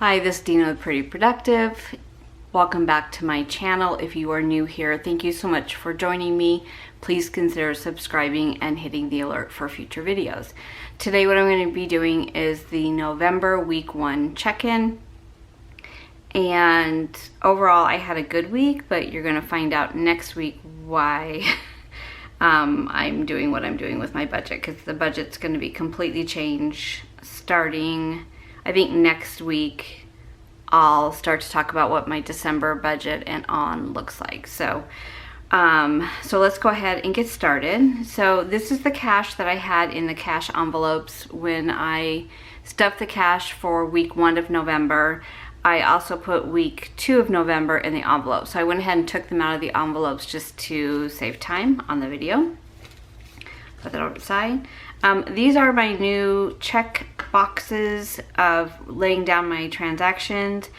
Hi, this is Dina with Pretty Productive. Welcome back to my channel. If you are new here, thank you so much for joining me. Please consider subscribing and hitting the alert for future videos. Today what I'm going to be doing is the November week 1 check-in. And overall I had a good week, but you're going to find out next week why I'm doing what I'm doing with my budget, because the budget's going to be completely changed starting, I think next week. I'll start to talk about what my December budget and on looks like. So let's go ahead and get started. So this is the cash that I had in the cash envelopes when I stuffed the cash for week 1 of November. I also put week 2 of November in the envelope. So I went ahead and took them out of the envelopes just to save time on the video. Put that over to the side. These are my new check boxes of laying down my transactions.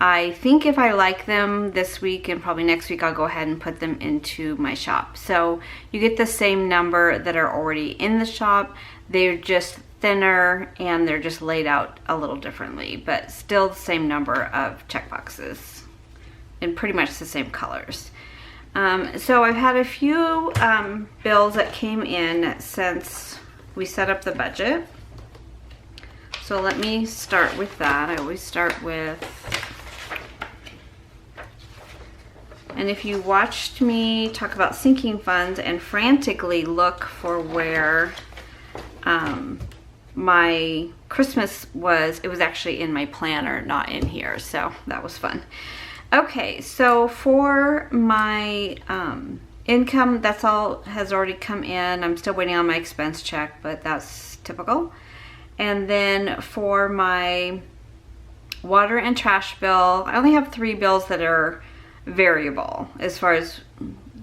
I think if I like them this week and probably next week, I'll go ahead and put them into my shop. So you get the same number that are already in the shop. They're just thinner and they're just laid out a little differently, but still the same number of check boxes and pretty much the same colors. So I've had a few bills that came in since we set up the budget. So let me start with that. I always start with, and if you watched me talk about sinking funds and frantically look for where my Christmas was, it was actually in my planner, not in here. So that was fun. Okay, so for my income, that's all has already come in. I'm still waiting on my expense check, but that's typical. And then for my water and trash bill, I only have 3 bills that are variable as far as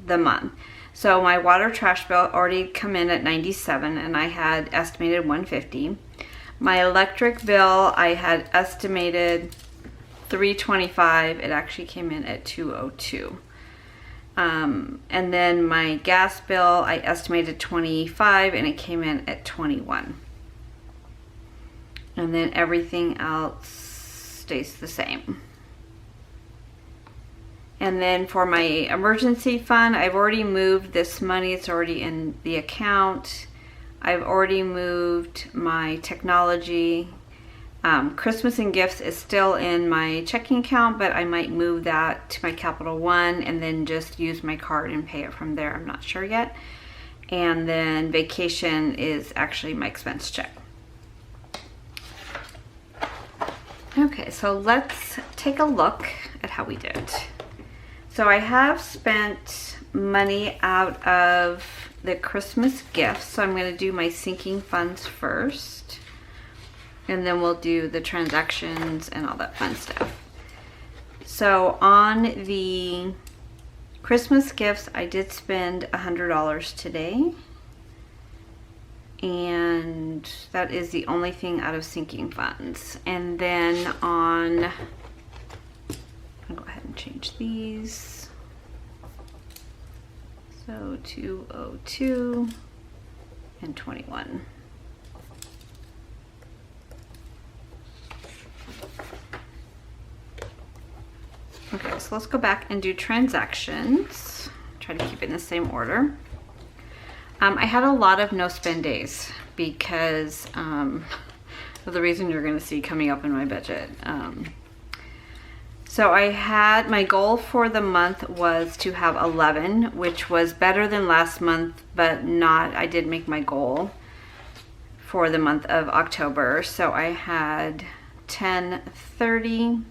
the month. So my water trash bill already come in at 97 and I had estimated 150. My electric bill, I had estimated 325. It actually came in at 202. And then my gas bill, I estimated 25 and it came in at 21. And then everything else stays the same. And then for my emergency fund, I've already moved this money. It's already in the account. I've already moved my technology. Christmas and gifts is still in my checking account, but I might move that to my Capital One and then just use my card and pay it from there. I'm not sure yet. And then vacation is actually my expense check. Okay, so let's take a look at how we did. So I have spent money out of the Christmas gifts. So I'm going to do my sinking funds first. And then we'll do the transactions and all that fun stuff. So on the Christmas gifts, I did spend $100 today. And that is the only thing out of sinking funds. And then on, I'll go ahead and change these. So 202 and 21. Okay, so let's go back and do transactions. Try to keep it in the same order. I had a lot of no spend days because of the reason you're going to see coming up in my budget. So I had, my goal for the month was to have 11, which was better than last month, but not, I did make my goal for the month of October. So I had 10.30,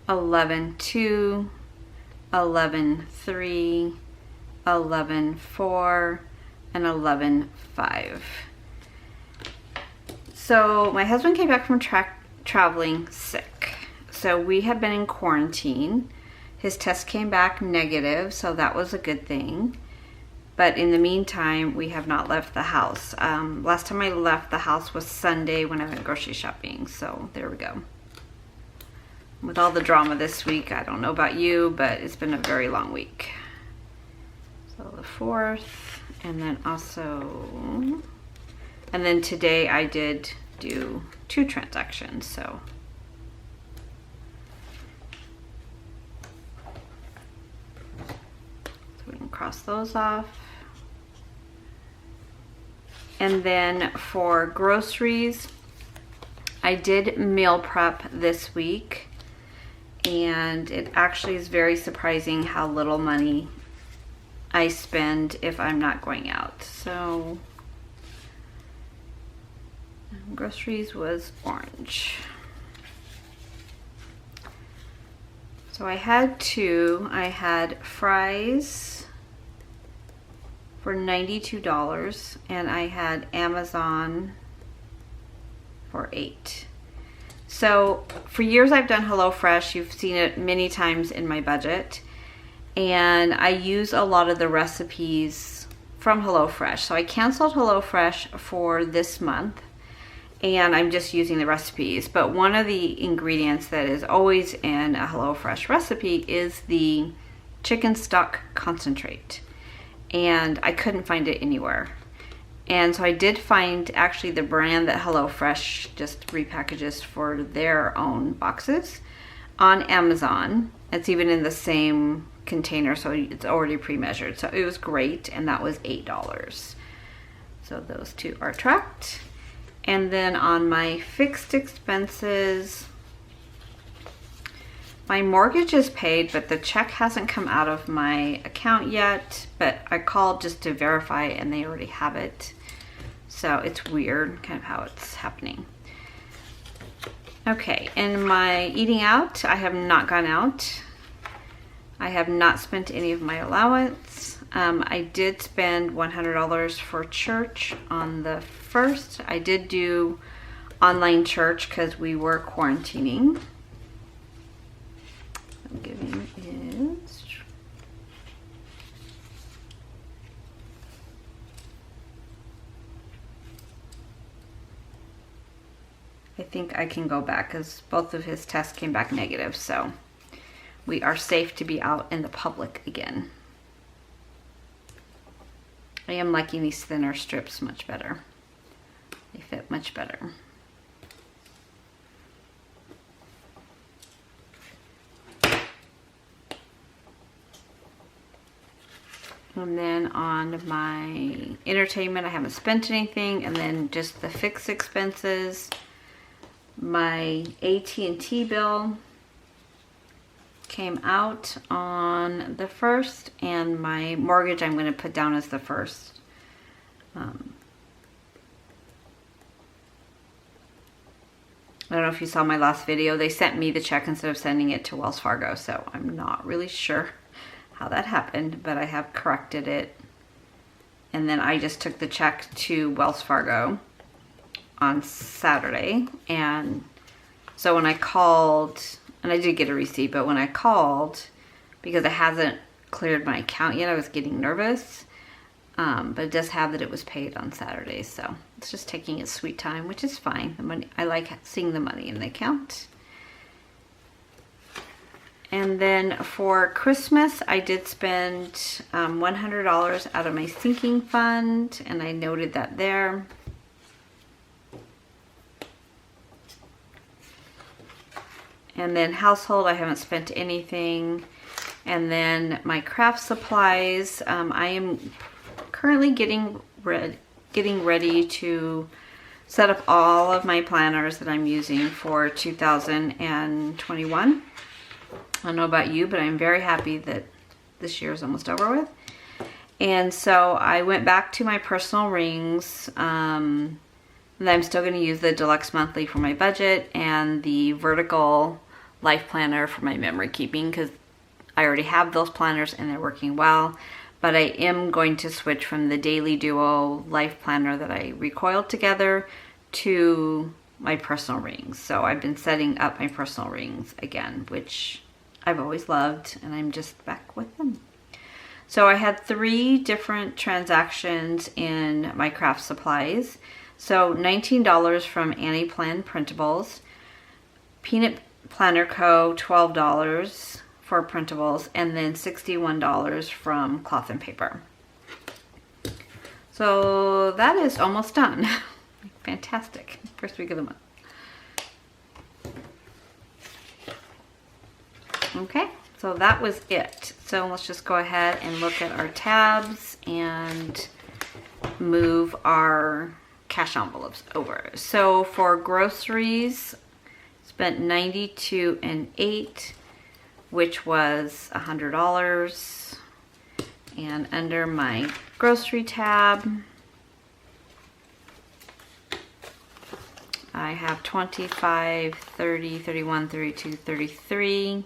11.2, 11.3, 11.4, and 11.5. So my husband came back from traveling sick. So we had been in quarantine. His test came back negative, so that was a good thing. But in the meantime, we have not left the house. Last time I left the house was Sunday when I went grocery shopping. So there we go. With all the drama this week, I don't know about you, but it's been a very long week. So the 4th, and then also, and then today I did do 2 transactions, so cross those off. And then for groceries, I did meal prep this week, and it actually is very surprising how little money I spend if I'm not going out. So groceries was orange. So I had two. I had fries for $92, and I had Amazon for $8. So for years I've done HelloFresh. You've seen it many times in my budget, and I use a lot of the recipes from HelloFresh. So I canceled HelloFresh for this month, and I'm just using the recipes. But one of the ingredients that is always in a HelloFresh recipe is the chicken stock concentrate, and I couldn't find it anywhere. And so I did find actually the brand that HelloFresh just repackages for their own boxes on Amazon. It's even in the same container, so it's already pre-measured. So it was great, and that was $8. So those two are tracked. And then on my fixed expenses, my mortgage is paid, but the check hasn't come out of my account yet. But I called just to verify, and they already have it. So it's weird kind of how it's happening. Okay, in my eating out, I have not gone out. I have not spent any of my allowance. I did spend $100 for church on the 1st. I did do online church because we were quarantining. I'm giving is I think I can go back because both of his tests came back negative, so we are safe to be out in the public again. I am liking these thinner strips much better. They fit much better. And then on my entertainment, I haven't spent anything. And then just the fixed expenses. My AT&T bill came out on the 1st, and my mortgage I'm going to put down as the 1st. I don't know if you saw my last video. They sent me the check instead of sending it to Wells Fargo, so I'm not really sure how that happened, but I have corrected it. And then I just took the check to Wells Fargo on Saturday, and so when I called, and I did get a receipt, but when I called, because it hasn't cleared my account yet, I was getting nervous. But it does have that it was paid on Saturday, so it's just taking its sweet time, which is fine. The money, I like seeing the money in the account. And then for Christmas, I did spend $100 out of my sinking fund, and I noted that there. And then household, I haven't spent anything. And then my craft supplies, I am currently getting ready to set up all of my planners that I'm using for 2021. I don't know about you, but I'm very happy that this year is almost over with. And so I went back to my personal rings. And I'm still going to use the Deluxe Monthly for my budget and the Vertical Life Planner for my memory keeping, because I already have those planners and they're working well. But I am going to switch from the Daily Duo Life Planner that I recoiled together to my personal rings. So I've been setting up my personal rings again, which I've always loved, and I'm just back with them. So I had 3 different transactions in my craft supplies. So $19 from Annie Plan Printables, Peanut Planner Co. $12 for printables, and then $61 from Cloth and Paper. So that is almost done. Fantastic. First week of the month. Okay, so that was it. So let's just go ahead and look at our tabs and move our cash envelopes over. So for groceries, spent $92 and $8, which was $100. And under my grocery tab, I have 25, 30, 31, 32, 33.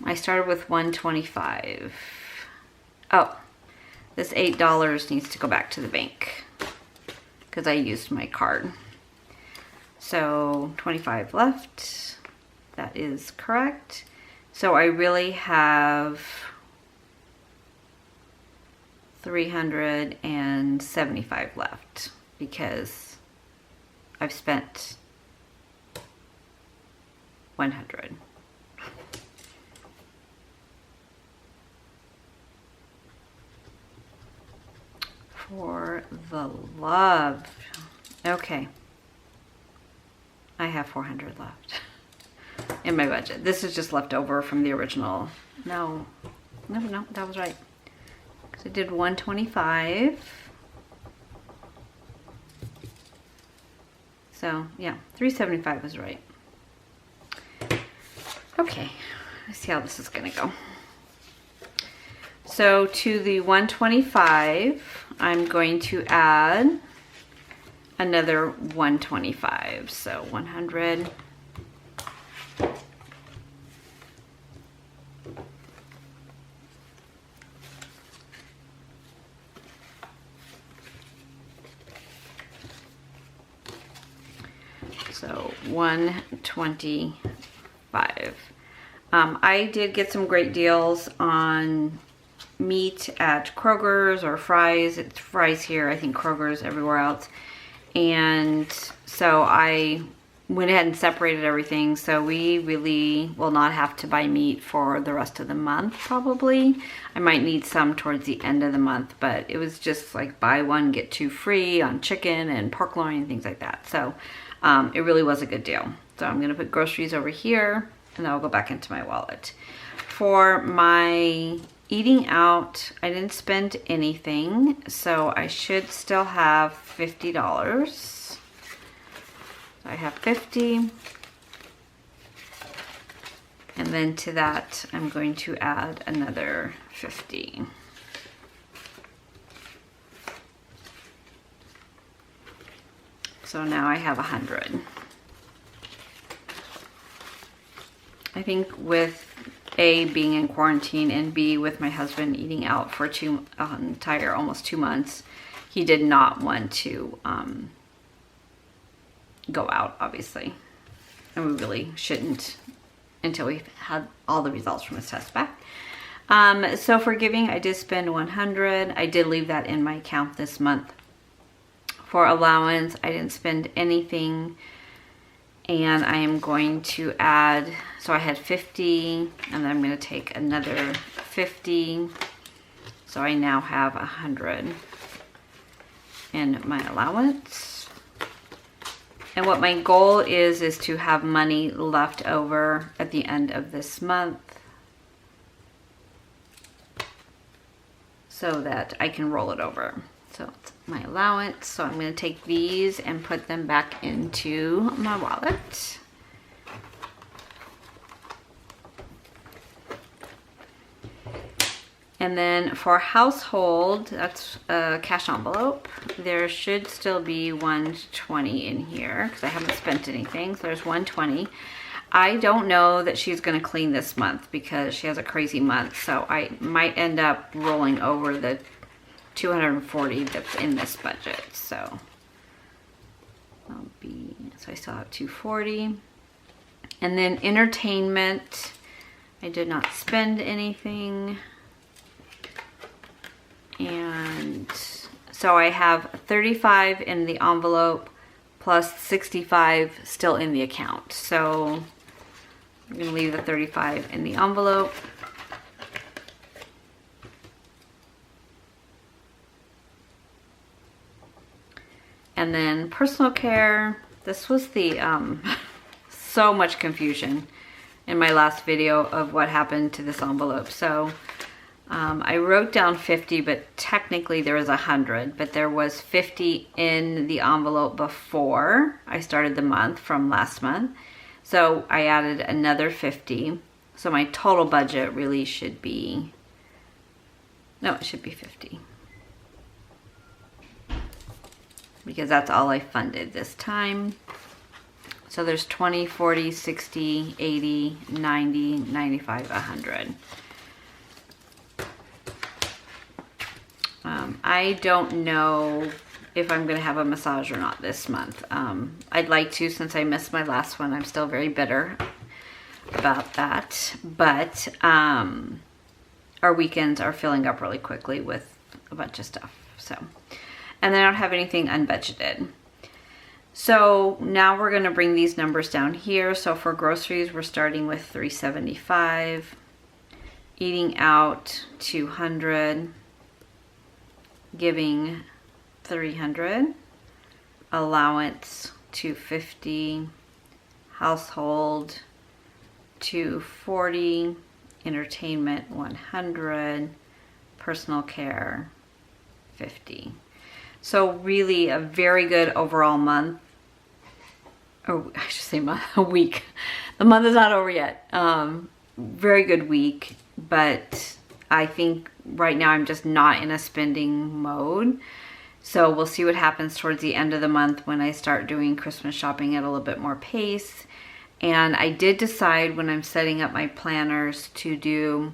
I started with 125. Oh, this $8 needs to go back to the bank because I used my card. So 25 left. That is correct. So I really have 375 left because I've spent 100. For the love. Okay. I have 400 left in my budget. This is just left over from the original. No, that was right. Because I did 125. So yeah, 375 was right. Okay, let's see how this is gonna go. So to the 125, I'm going to add another 125. So 100. So 125. I did get some great deals on meat at Kroger's or Fry's. It's Fry's here, I think Kroger's everywhere else. And so I went ahead and separated everything. So we really will not have to buy meat for the rest of the month, probably. I might need some towards the end of the month, but it was just like buy one, get two free on chicken and pork loin and things like that. So it really was a good deal. So I'm gonna put groceries over here and then I'll go back into my wallet. For my eating out, I didn't spend anything, so I should still have $50. So I have 50. And then to that, I'm going to add another 50. So now I have 100. I think with A, being in quarantine, and B, with my husband eating out for almost 2 months, he did not want to go out, obviously. And we really shouldn't until we had all the results from his test back. So for giving, I did spend 100. I did leave that in my account this month. For allowance, I didn't spend anything. And I am going to add, so I had 50, and then I'm going to take another 50. So I now have 100 in my allowance. And what my goal is to have money left over at the end of this month so that I can roll it over. So it's my allowance. So I'm going to take these and put them back into my wallet. And then for household, that's a cash envelope. There should still be 120 in here because I haven't spent anything. So there's 120. I don't know that she's going to clean this month because she has a crazy month. So I might end up rolling over the 240 that's in this budget. So I still have 240. And then entertainment, I did not spend anything. And so I have 35 in the envelope plus 65 still in the account. So I'm going to leave the 35 in the envelope. And then personal care, this was the, so much confusion. in my last video of what happened to this envelope. So I wrote down 50, but technically there was 100, but there was 50 in the envelope before I started the month from last month. So I added another 50. So my total budget really should be, no, it should be 50. Because that's all I funded this time. So there's 20, 40, 60, 80, 90, 95, 100. I don't know if I'm gonna have a massage or not this month. I'd like to, since I missed my last one. I'm still very bitter about that. But our weekends are filling up really quickly with a bunch of stuff. So, and then I don't have anything unbudgeted. So now we're gonna bring these numbers down here. So for groceries, we're starting with $375, eating out 200, giving 300, allowance 250, household 240, entertainment 100, personal care 50. So really a very good overall month. Or I should say month, a week. The month is not over yet. Very good week, but I think right now I'm just not in a spending mode. So we'll see what happens towards the end of the month when I start doing Christmas shopping at a little bit more pace. And I did decide when I'm setting up my planners to do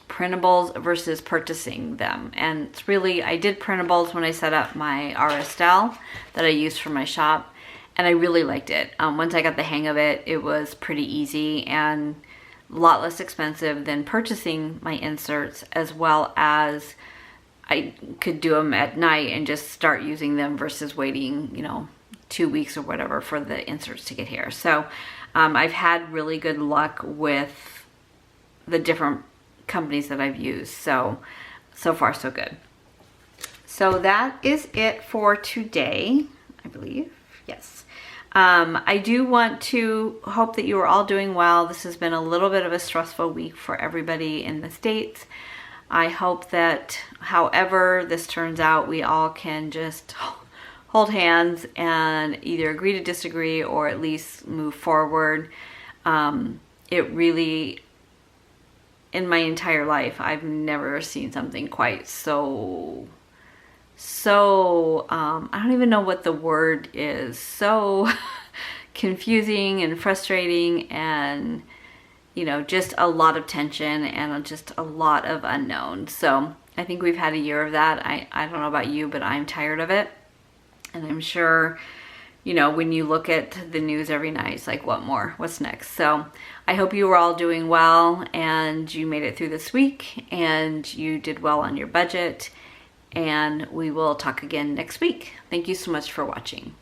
printables versus purchasing them. And it's really, I did printables when I set up my RSL that I use for my shop, and I really liked it. Once I got the hang of it, it was pretty easy and a lot less expensive than purchasing my inserts, as well as I could do them at night and just start using them versus waiting, you know, 2 weeks or whatever for the inserts to get here. So I've had really good luck with the different companies that I've used. So far so good. So that is it for today, I believe. Yes. I do want to hope that you are all doing well. This has been a little bit of a stressful week for everybody in the States. I hope that however this turns out, we all can just hold hands and either agree to disagree or at least move forward. It really, in my entire life, I've never seen something quite so I don't even know what the word is, so confusing and frustrating, and you know, just a lot of tension and just a lot of unknown. So I think we've had a year of that. I don't know about you, but I'm tired of it. And I'm sure, you know, when you look at the news every night, it's like, what more? What's next? So I hope you were all doing well and you made it through this week and you did well on your budget. And we will talk again next week. Thank you so much for watching.